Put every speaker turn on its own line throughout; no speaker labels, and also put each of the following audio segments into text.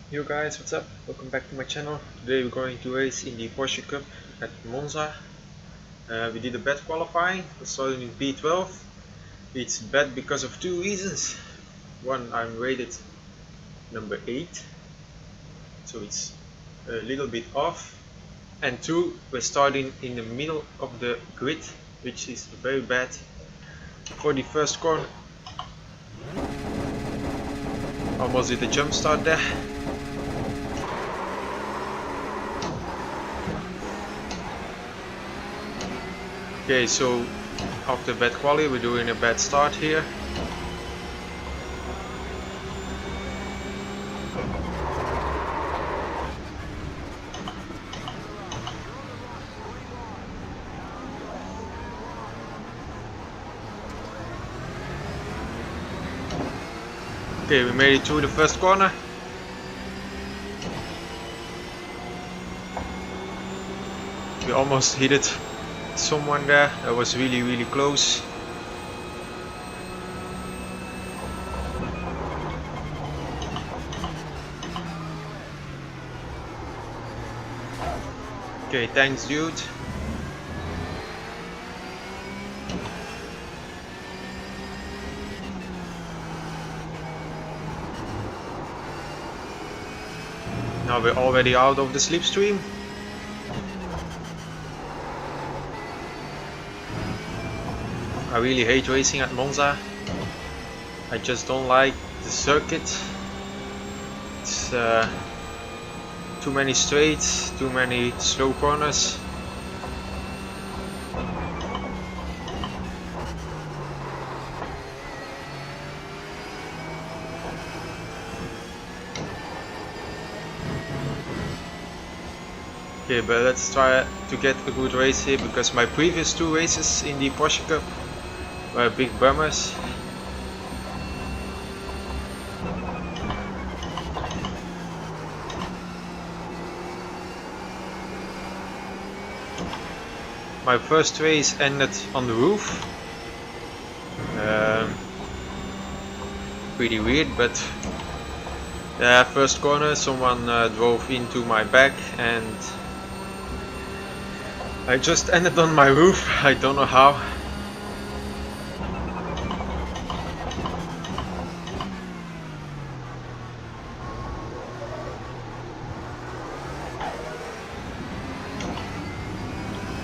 Yo guys, what's up? Welcome back to my channel. Today we're going to race in the Porsche Cup at Monza. We did a bad qualifying, we started in P12. It's bad because of two reasons. One, I'm rated number 8, so it's a little bit off. And two, we're starting in the middle of the grid, which is very bad for the first corner. Almost did a jump start there. Okay, so after bad quali, we're doing a bad start here. Okay, we made it through the first corner. We almost hit it. Someone there, that was really close. Okay, thanks dude. Now we're already out of the slipstream. I really hate racing at Monza. I just don't like the circuit. It's too many straights, too many slow corners. Okay, but let's try to get a good race here, because my previous two races in the Porsche Cup were big bummers. My first race ended on the roof. Pretty weird, but first corner someone drove into my back and I just ended on my roof. I don't know how.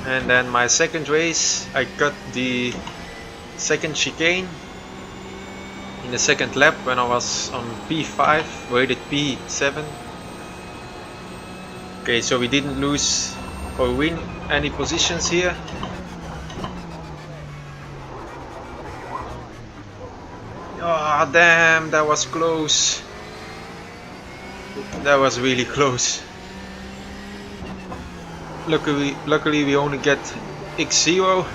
And then my second race, I cut the second chicane in the second lap when I was on P5, rated P7. Okay, so we didn't lose or win any positions here. Oh damn, that was close. That was really close. Luckily we only get X0.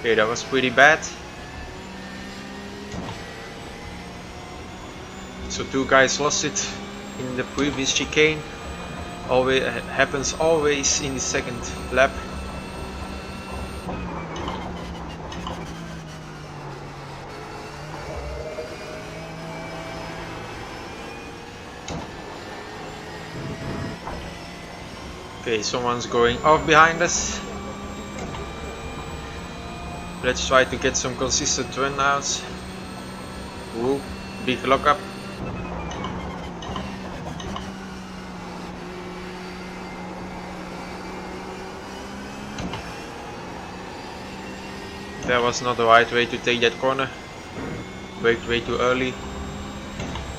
Okay, that was pretty bad. So two guys lost it in the previous chicane. Always happens always in the second lap. Okay, someone's going off behind us. Let's try to get some consistent runouts. Ooh, big lockup. That was not the right way to take that corner. Braked way too early.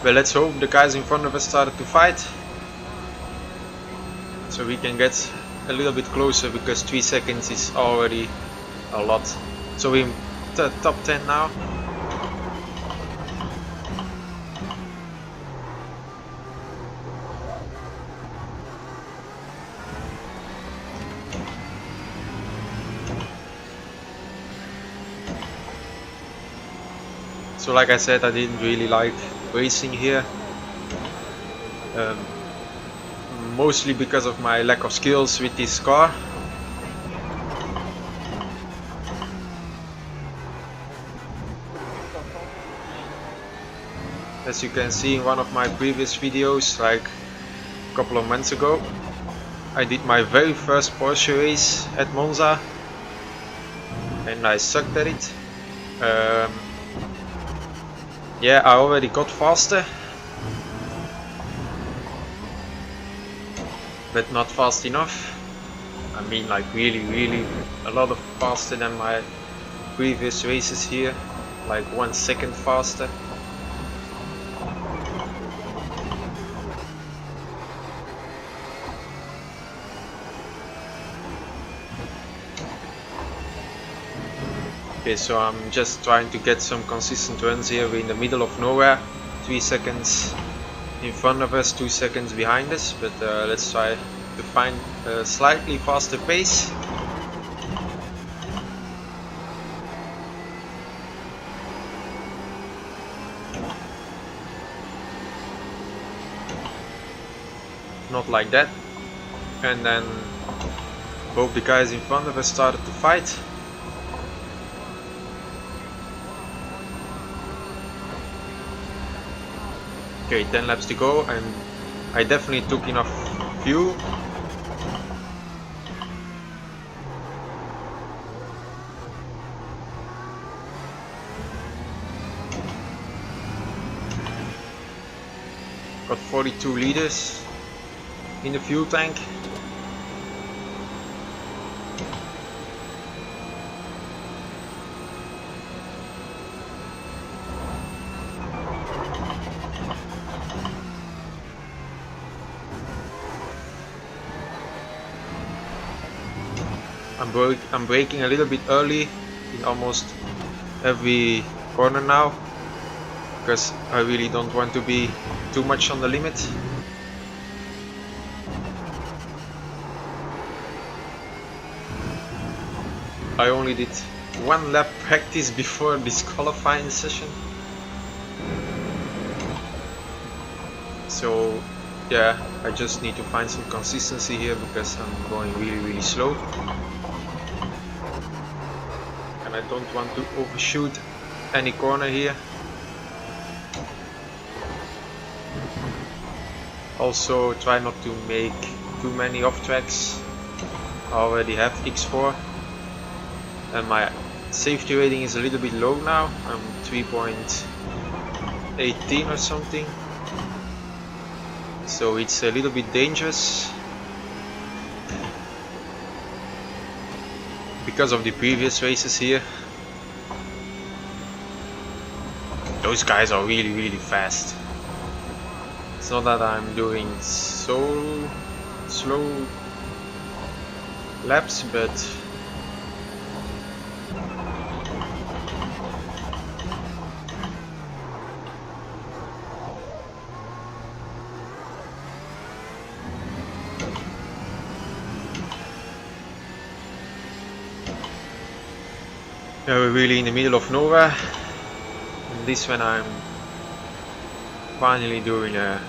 But let's hope the guys in front of us started to fight, so we can get a little bit closer, because 3 seconds is already a lot. So we're in top 10 now. So like I said, I didn't really like racing here. Mostly because of my lack of skills with this car. As you can see in one of my previous videos, like a couple of months ago, I did my very first Porsche race at Monza and I sucked at it. Yeah, I already got faster, but not fast enough. I mean, like really a lot of faster than my previous races here, like 1 second faster. Okay, so I'm just trying to get some consistent runs here. We're in the middle of nowhere, 3 seconds in front of us, 2 seconds behind us, but let's try to find a slightly faster pace. Not like that. And then both the guys in front of us started to fight. Okay, 10 laps to go, and I definitely took enough fuel. Got 42 liters in the fuel tank. I'm braking a little bit early in almost every corner now, because I really don't want to be too much on the limit. I only did 1 lap practice before this qualifying session, so yeah, I just need to find some consistency here because I'm going really slow. And I don't want to overshoot any corner here. Also try not to make too many off tracks. I already have X4 and my safety rating is a little bit low now. I'm 3.18 or something, so it's a little bit dangerous. Because of the previous races here, those guys are really fast. It's not that I'm doing so slow laps, but we're really in the middle of nowhere. And this when I'm finally doing a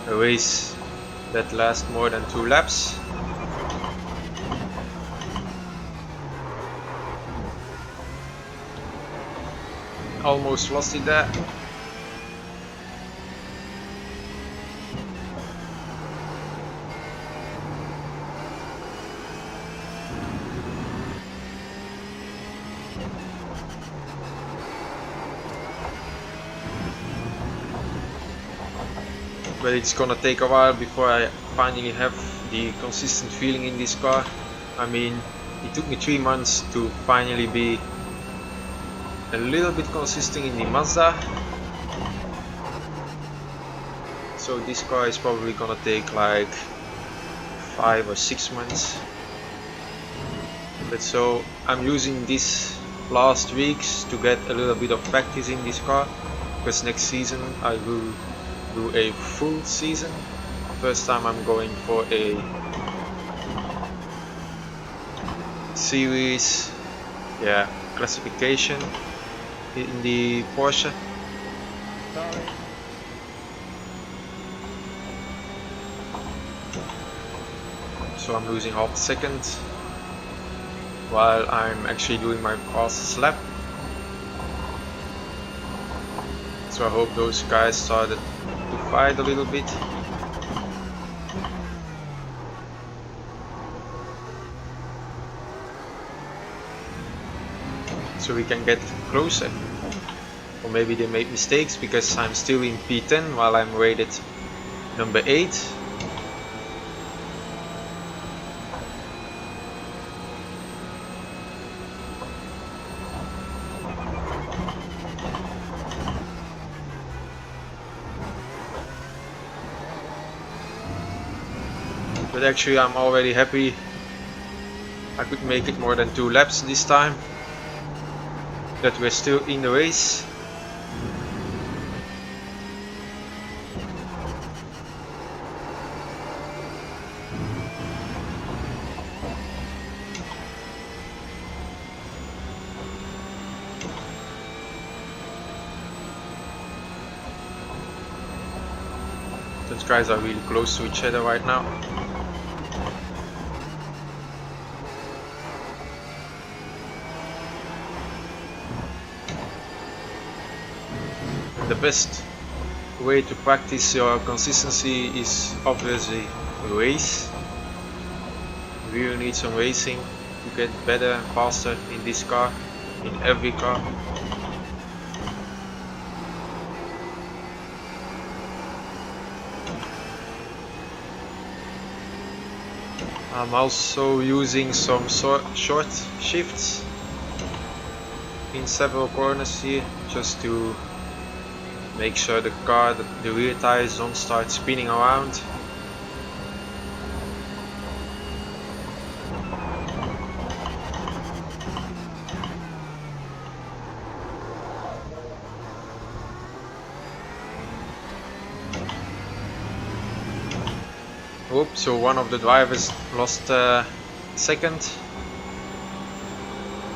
race that lasts more than 2 laps. Almost lost it there. But it's gonna take a while before I finally have the consistent feeling in this car. I mean, it took me 3 months to finally be a little bit consistent in the Mazda. So this car is probably gonna take like 5 or 6 months. But so I'm using these last weeks to get a little bit of practice in this car, because next season I will do a full season. First time I'm going for a series, yeah, classification in the Porsche. So I'm losing half a second while I'm actually doing my fastest lap. It's So I hope those guys started to fight a little bit. So we can get closer. Or maybe they made mistakes because I'm still in P10 while I'm rated number 8. But actually I'm already happy I could make it more than 2 laps this time, that we're still in the race. Those guys are really close to each other right now. The best way to practice your consistency is obviously a race. You really need some racing to get better and faster in this car, in every car. I'm also using some short shifts in several corners here, just to make sure the car, the rear tires don't start spinning around. Oops, so one of the drivers lost second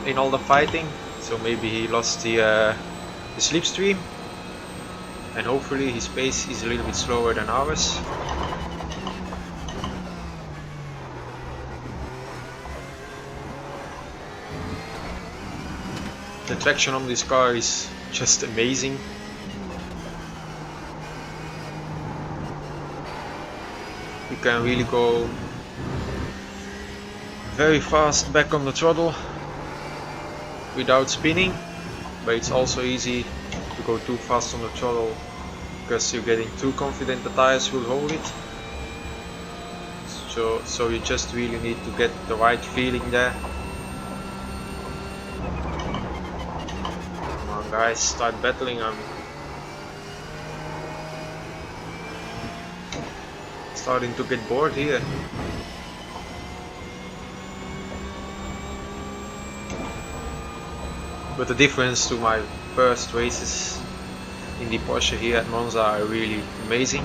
in all the fighting, so maybe he lost the slipstream. And hopefully his pace is a little bit slower than ours. The traction on this car is just amazing. You can really go very fast back on the throttle without spinning, but it's also easy to go too fast on the throttle because you're getting too confident the tires will hold it. So you just really need to get the right feeling there. Come on guys, start battling. I'm starting to get bored here. But the difference to my first races in the Porsche here at Monza are really amazing.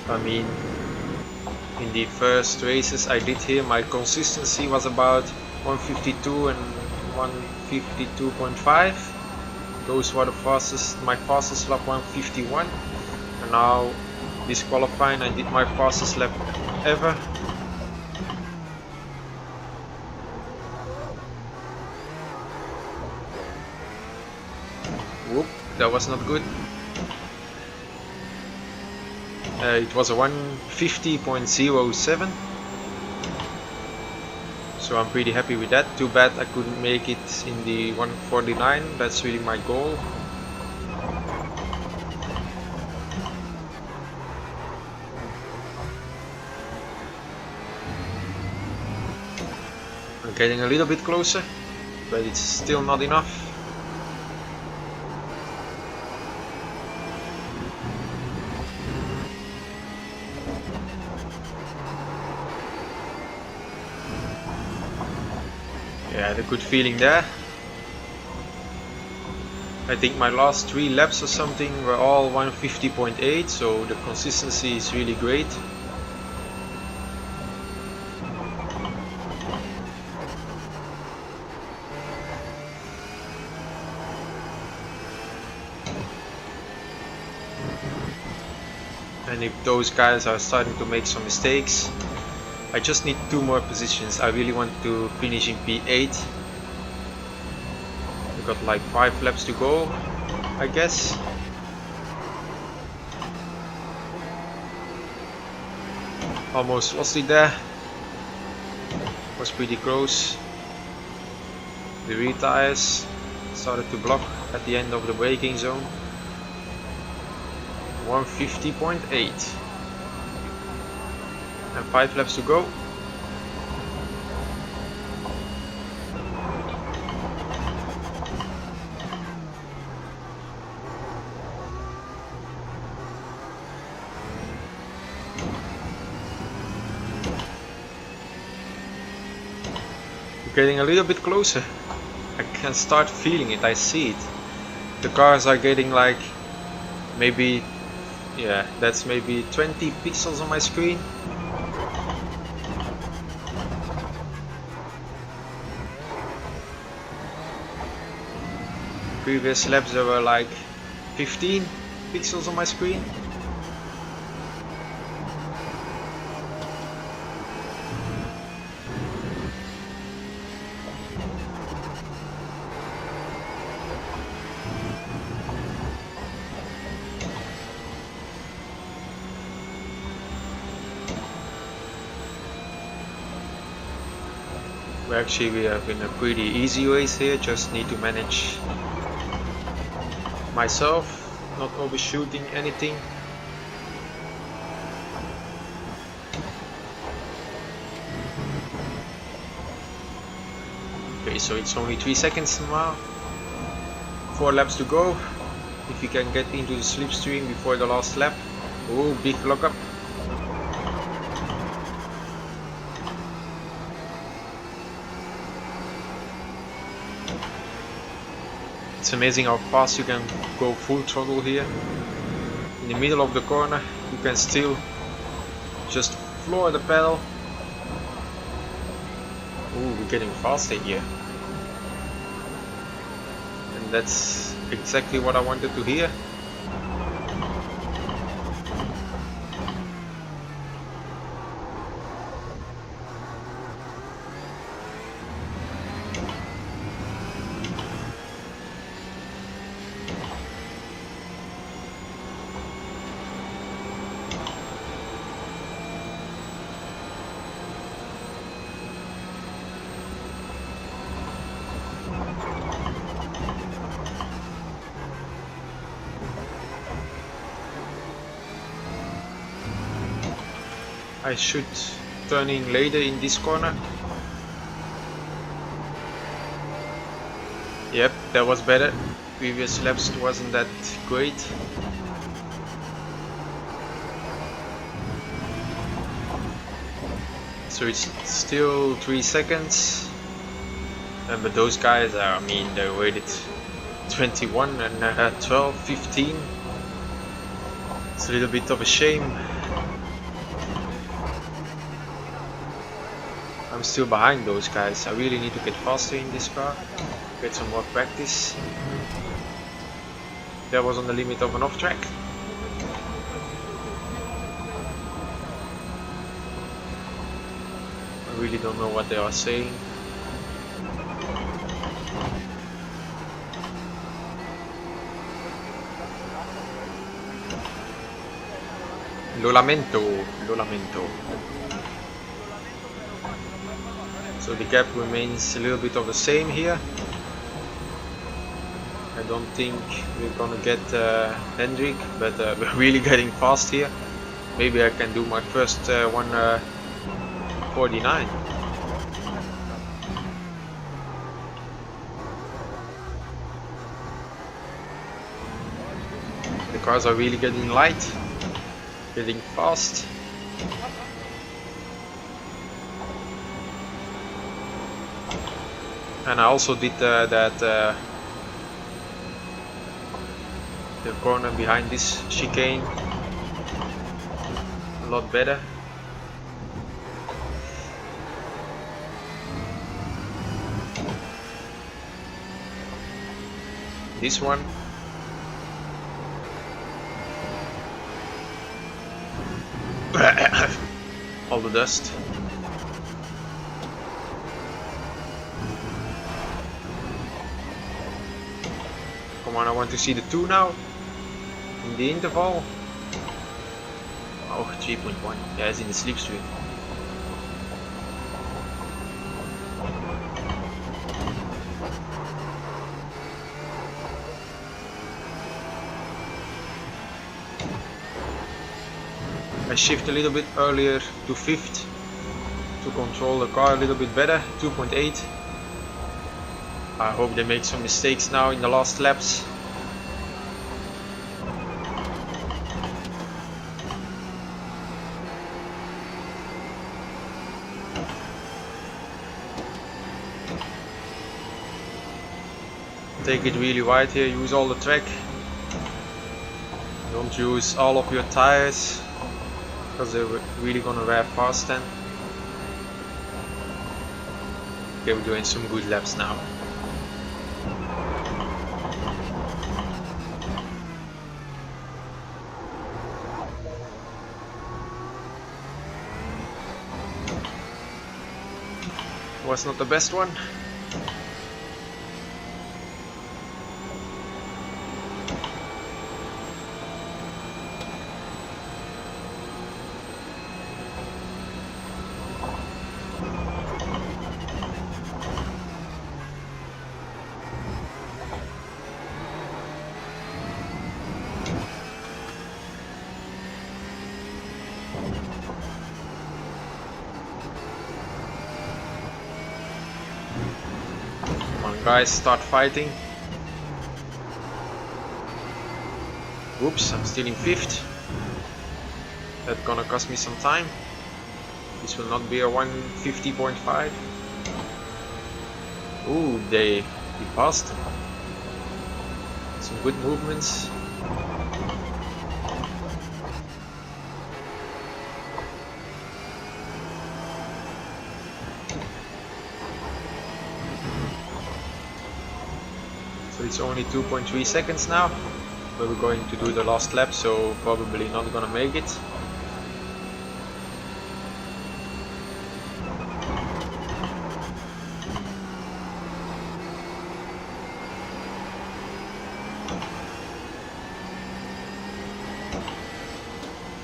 I mean, in the first races I did here, my consistency was about 152 and 152.5. Those were the fastest, my fastest lap 151. And now this qualifying I did my fastest lap ever. Whoop, that was not good. It was a 150.07. So I'm pretty happy with that. Too bad I couldn't make it in the 149. That's really my goal. I'm getting a little bit closer, but it's still not enough. Yeah, the good feeling there. I think my last 3 laps or something were all 150.8, so the consistency is really great. and if those guys are starting to make some mistakes, I just need 2 more positions. I really want to finish in P8. We've got like 5 laps to go, I guess. Almost lost it there. Was pretty close. The rear tires started to block at the end of the braking zone. 150.8 and 5 laps to go. Getting a little bit closer. I can start feeling it, I see it. The cars are getting like maybe, yeah, that's maybe 20 pixels on my screen. Previous laps there were like 15 pixels on my screen. Actually, we have been a pretty easy race here, just need to manage myself, not overshooting anything. Okay, so it's only 3 seconds now, 4 laps to go. If you can get into the slipstream before the last lap. Oh, big lockup. It's amazing how fast you can go full throttle here. In the middle of the corner you can still just floor the pedal. Ooh, we're getting faster here. And that's exactly what I wanted to hear. I should turn in later in this corner. Yep, that was better. Previous laps wasn't that great. So it's still 3 seconds. But those guys are, I mean, they waited 21 and 12, 15. It's a little bit of a shame. I'm still behind those guys. I really need to get faster in this car, get some more practice. That was on the limit of an off track. I really don't know what they are saying. Lo lamento, lo lamento. So the gap remains a little bit of the same here. I don't think we're gonna get Hendrik, but we're really getting fast here. Maybe I can do my first 1:49. The cars are really getting light, getting fast. And I also did the corner behind this chicane a lot better. This one. all the dust. Come on, I want to see the 2 now in the interval. Oh, 3.1. Yeah, it's in the slipstream. I shift a little bit earlier to 5th to control the car a little bit better. 2.8. I hope they make some mistakes now in the last laps. Take it really wide here, use all the track. Don't use all of your tires, because they're really gonna wear fast then. Okay, we're doing some good laps now. Was not the best one. Guys, start fighting. Oops, I'm still in 5th. That's gonna cost me some time. This will not be a 150.5. Ooh, they passed. Some good movements. So it's only 2.3 seconds now, but we're going to do the last lap, so probably not gonna make it.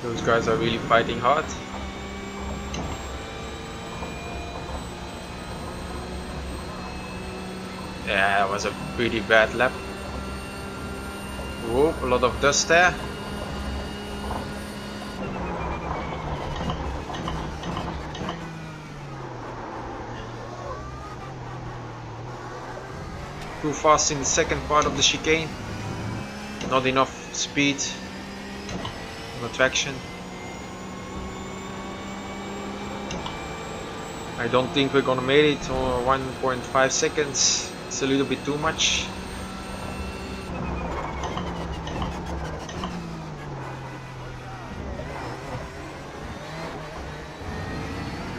Those guys are really fighting hard. Yeah, that was a pretty bad lap. Whoa, a lot of dust there. Too fast in the second part of the chicane. Not enough speed on the traction. I don't think we're gonna make it, or 1.5 seconds. It's a little bit too much.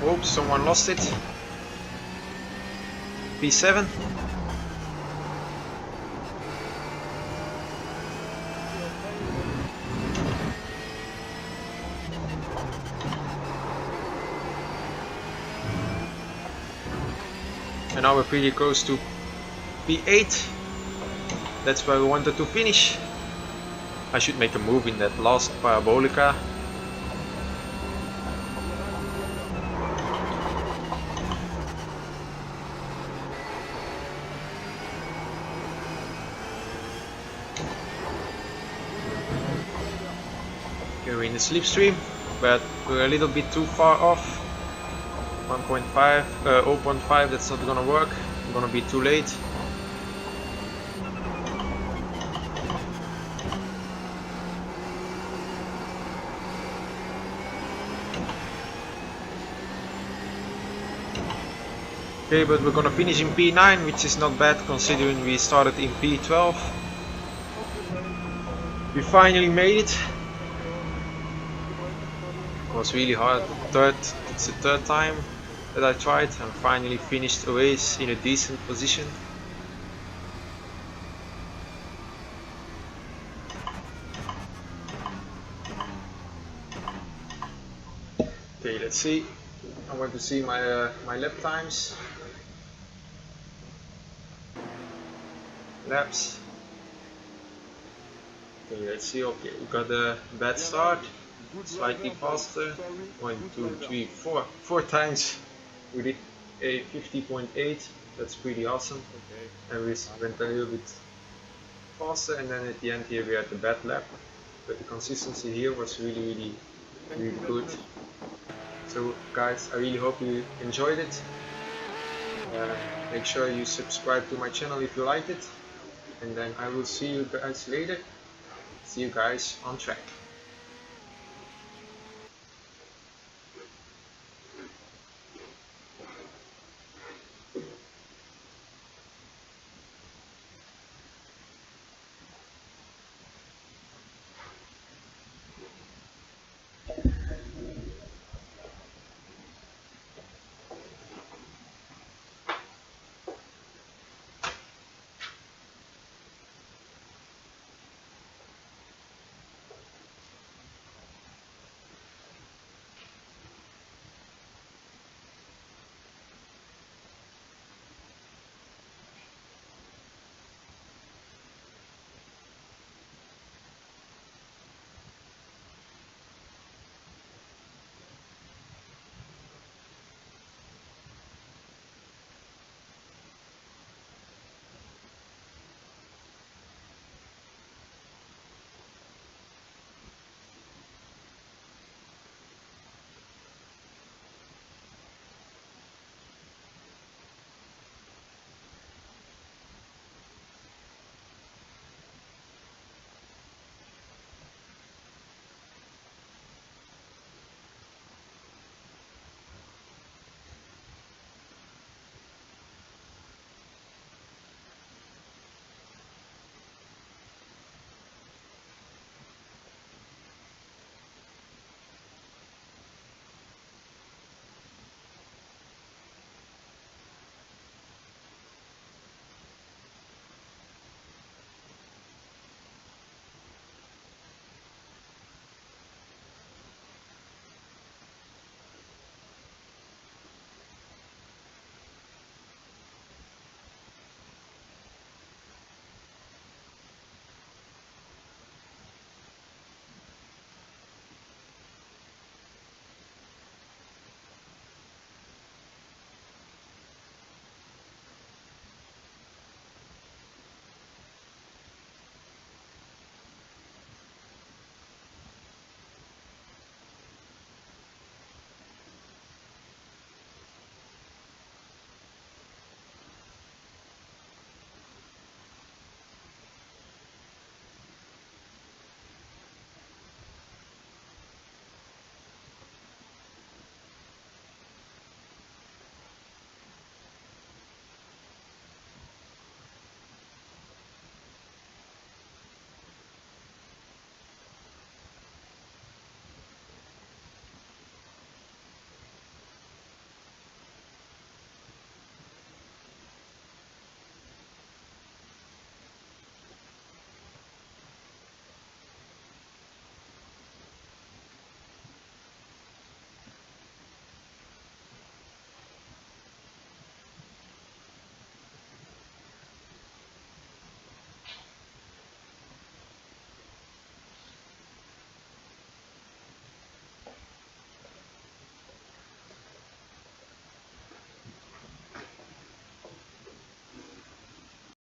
Oops, someone lost it. P7. And now we're pretty close to P8. That's where we wanted to finish. I should make a move in that last parabolica. Okay, we're in the slipstream, but we're a little bit too far off. 1.5, 0.5, that's not gonna work. I'm gonna be too late. Okay, but we're gonna finish in P9, which is not bad considering we started in P12. We finally made it. It was really hard. It's the third time that I tried and finally finished a race in a decent position. Okay, Okay, let's see. I want to see my my lap times. Laps. Okay, let's see. Okay, we got a bad start. Slightly faster. 1, 2, 3, 4. 4 times. We did a 50.8. That's pretty awesome. And we went a little bit faster, and then at the end here we had the bad lap. But the consistency here was really good. So guys, I really hope you enjoyed it. Make sure you subscribe to my channel if you liked it, and then I will see you guys later. See you guys on track.